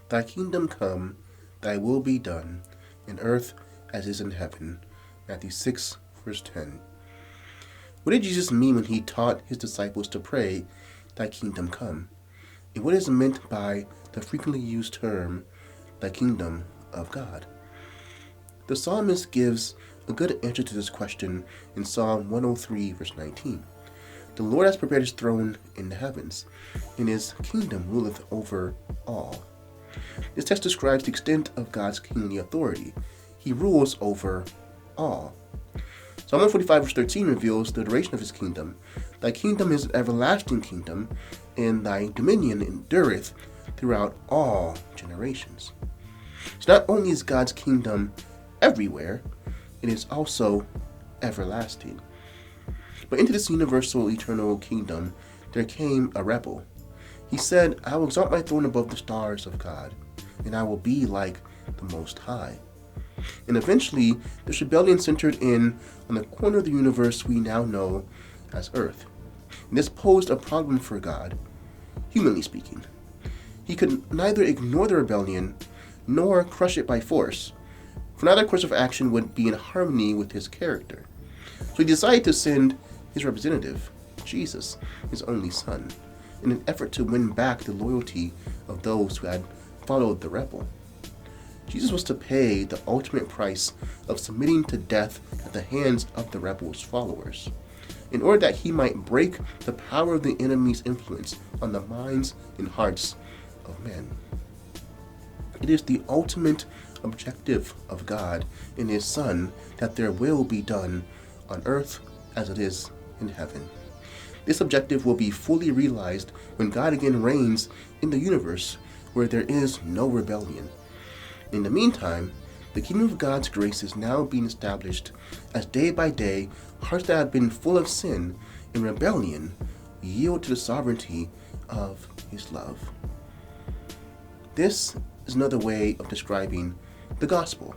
Thy kingdom come, thy will be done, in earth as is in heaven. Matthew 6, verse 10. What did Jesus mean when he taught his disciples to pray, thy kingdom come? And what is meant by the frequently used term, the kingdom of God? The psalmist gives a good answer to this question in Psalm 103, verse 19. The Lord has prepared his throne in the heavens, and his kingdom ruleth over all. This text describes the extent of God's kingly authority. He rules over all. Psalm 145, verse 13 reveals the duration of his kingdom. Thy kingdom is an everlasting kingdom, and thy dominion endureth throughout all generations. So not only is God's kingdom everywhere, it is also everlasting. But into this universal eternal kingdom there came a rebel. He said, I will exalt my throne above the stars of God, and I will be like the Most High. And eventually, this rebellion centered in on the corner of the universe we now know as Earth. And this posed a problem for God, humanly speaking. He could neither ignore the rebellion nor crush it by force, for neither course of action would be in harmony with his character. So he decided to send his representative, Jesus, his only son, in an effort to win back the loyalty of those who had followed the rebel. Jesus was to pay the ultimate price of submitting to death at the hands of the rebel's followers, in order that he might break the power of the enemy's influence on the minds and hearts of men. It is the ultimate objective of God in his Son that their will be done on earth as it is in heaven. This objective will be fully realized when God again reigns in the universe where there is no rebellion. In the meantime, the kingdom of God's grace is now being established as day by day hearts that have been full of sin and rebellion yield to the sovereignty of his love. This is another way of describing the gospel.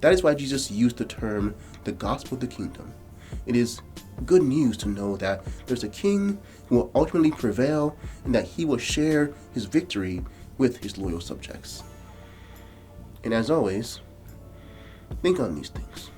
That is why Jesus used the term the gospel of the kingdom. It is good news to know that there's a king who will ultimately prevail and that he will share his victory with his loyal subjects. And as always, think on these things.